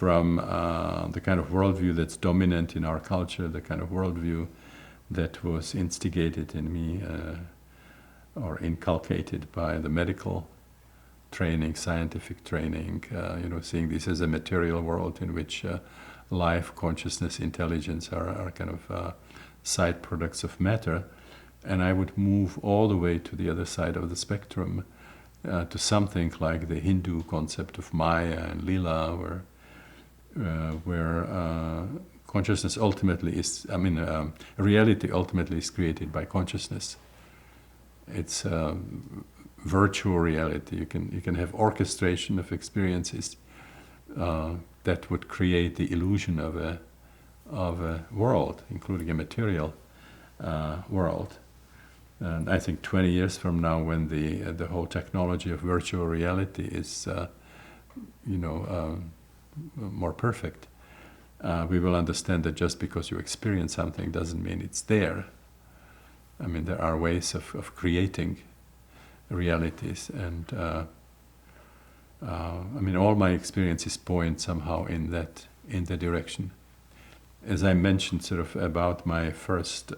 from the kind of worldview that's dominant in our culture, the kind of worldview that was instigated in me or inculcated by the medical training, scientific training, seeing this as a material world in which life, consciousness, intelligence are kind of side products of matter. And I would move all the way to the other side of the spectrum to something like the Hindu concept of Maya and Lila, where consciousness ultimately is, reality ultimately is created by consciousness. It's virtual reality. You can have orchestration of experiences that would create the illusion of a world, including a material world. And I think 20 years from now, when the whole technology of virtual reality is, more perfect, we will understand that just because you experience something doesn't mean it's there. I mean, there are ways of creating realities, and all my experiences point somehow in that direction. As I mentioned, sort of about my first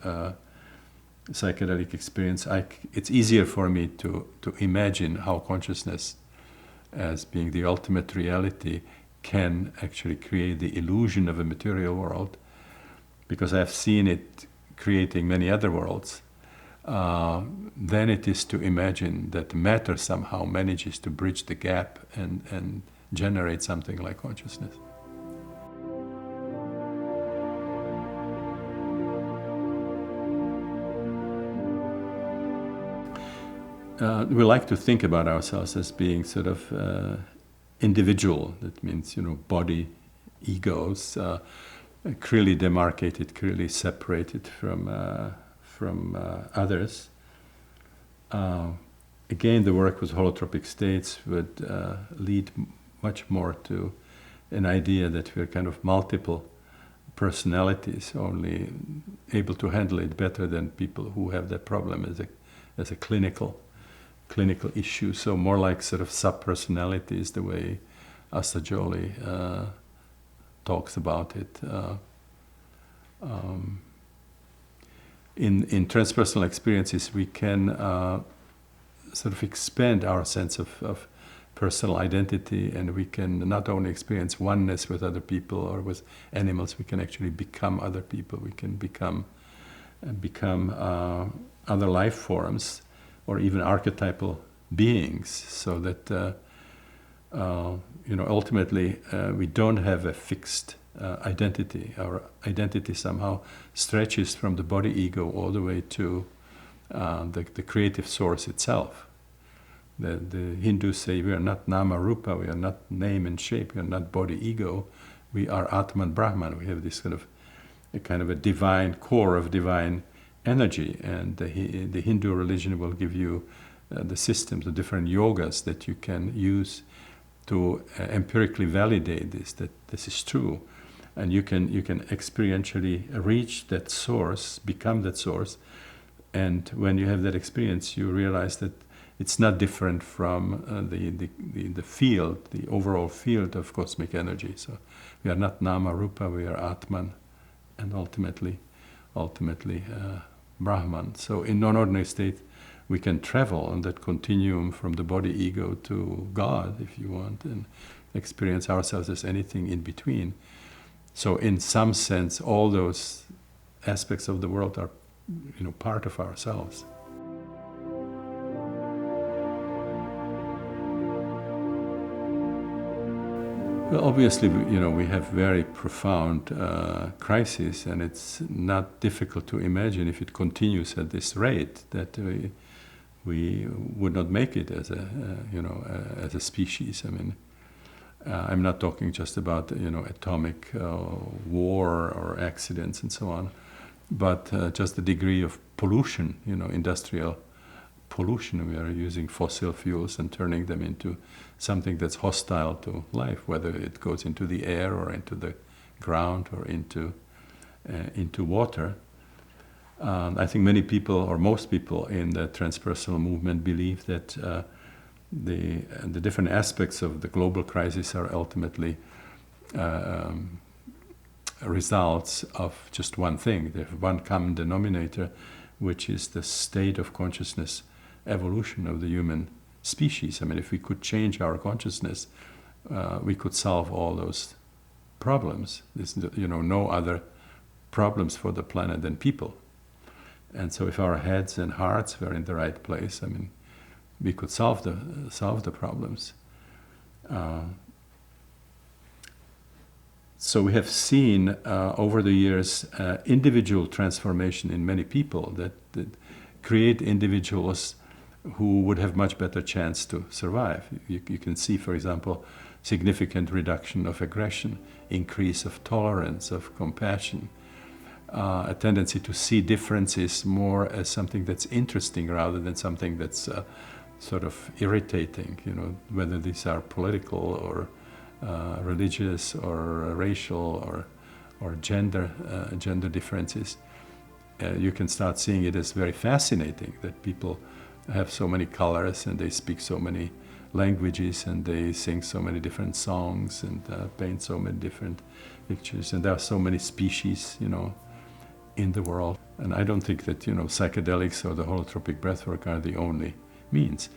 psychedelic experience, it's easier for me to imagine how consciousness, as being the ultimate reality, can actually create the illusion of a material world, because I've seen it creating many other worlds. Then it is to imagine that matter somehow manages to bridge the gap and generate something like consciousness. We like to think about ourselves as being sort of individual. That means, body, egos, clearly demarcated, clearly separated from others. Again, the work with holotropic states would lead much more to an idea that we're kind of multiple personalities, only able to handle it better than people who have that problem as a clinical issue. So more like sort of sub-personalities, the way Assagioli talks about it. In transpersonal experiences, we can sort of expand our sense of personal identity, and we can not only experience oneness with other people or with animals, we can actually become other people. We can become other life forms, or even archetypal beings, so that ultimately we don't have a fixed identity. Our identity somehow stretches from the body ego all the way to the creative source itself. The Hindus say we are not nama rupa, we are not name and shape, we are not body ego, we are Atman Brahman. We have this kind of a divine core of divine energy, and the Hindu religion will give you the systems, the different yogas that you can use to empirically validate that this is true, and you can experientially reach that source, become that source, and when you have that experience, you realize that it's not different from the field, the overall field of cosmic energy. So we are not nama rupa, we are Atman, and ultimately Brahman. So in non-ordinary state, we can travel on that continuum from the body ego to God, if you want, and experience ourselves as anything in between. So in some sense, all those aspects of the world are, part of ourselves. Well, obviously, we have very profound crises, and it's not difficult to imagine, if it continues at this rate, that we would not make it as a species. I mean, I'm not talking just about atomic war or accidents and so on, but just the degree of pollution, industrial pollution. We are using fossil fuels and turning them into something that's hostile to life, whether it goes into the air or into the ground or into water. I think many people, or most people in the transpersonal movement, believe that the different aspects of the global crisis are ultimately results of just one thing. They have one common denominator, which is the state of consciousness evolution of the human species. I mean, if we could change our consciousness, we could solve all those problems. There's no other problems for the planet than people. And so if our heads and hearts were in the right place, I mean, we could solve the problems. So we have seen over the years individual transformation in many people that create individuals who would have much better chance to survive. You can see, for example, significant reduction of aggression, increase of tolerance, of compassion, a tendency to see differences more as something that's interesting rather than something that's sort of irritating, whether these are political or religious or racial or gender differences. You can start seeing it as very fascinating that people have so many colors and they speak so many languages and they sing so many different songs and paint so many different pictures, and there are so many species, in the world. And I don't think that, psychedelics or the holotropic breathwork are the only means.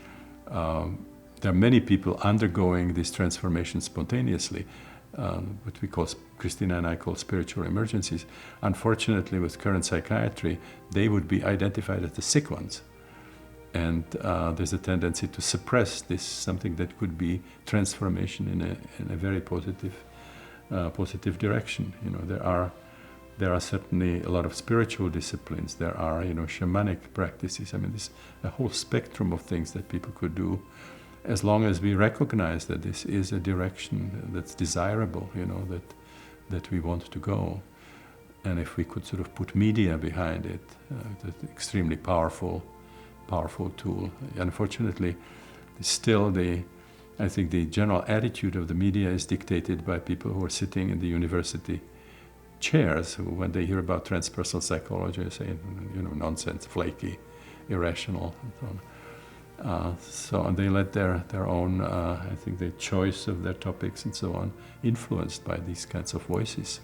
There are many people undergoing this transformation spontaneously, what we call, Christina and I call spiritual emergencies. Unfortunately, with current psychiatry, they would be identified as the sick ones. And there's a tendency to suppress this, something that could be transformation in a very positive direction. There are certainly a lot of spiritual disciplines. There are, shamanic practices. I mean, there's a whole spectrum of things that people could do, as long as we recognize that this is a direction that's desirable, that we want to go. And if we could sort of put media behind it, that's an extremely powerful tool. Unfortunately, still I think the general attitude of the media is dictated by people who are sitting in the university chairs, who, when they hear about transpersonal psychology, say, nonsense, flaky, irrational, and so on. So they let their own, I think, the choice of their topics and so on, influenced by these kinds of voices.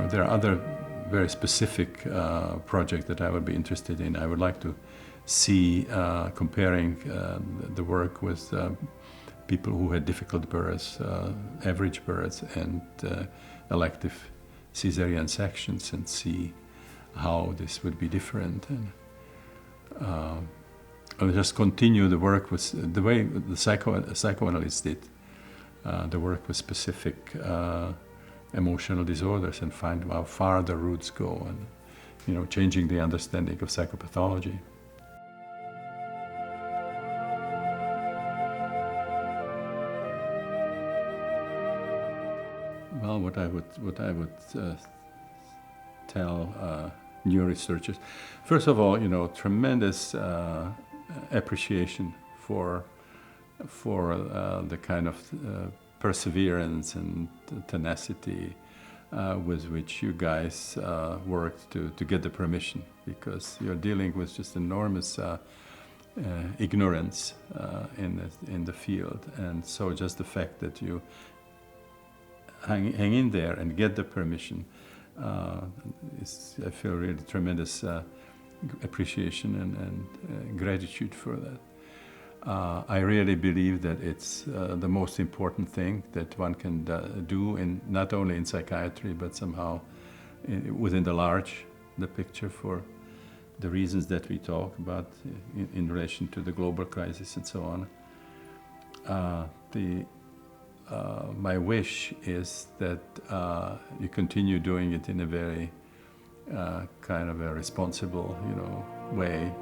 There are other very specific projects that I would be interested in. I would like to see comparing the work with people who had difficult births, average births, and elective cesarean sections, and see how this would be different. And I'll just continue the work with the way the psychoanalysts did, the work with specific emotional disorders, and find how far the roots go, and changing the understanding of psychopathology. Well, what I would tell new researchers, first of all, tremendous appreciation for the kind of perseverance and tenacity with which you guys worked to get the permission, because you're dealing with just enormous ignorance in the field, and so just the fact that you hang in there and get the permission, I feel really tremendous appreciation and gratitude for that. I really believe that it's the most important thing that one can do, not only in psychiatry, but somehow within the picture, for the reasons that we talk about in relation to the global crisis and so on. My wish is that you continue doing it in a very kind of a responsible, way.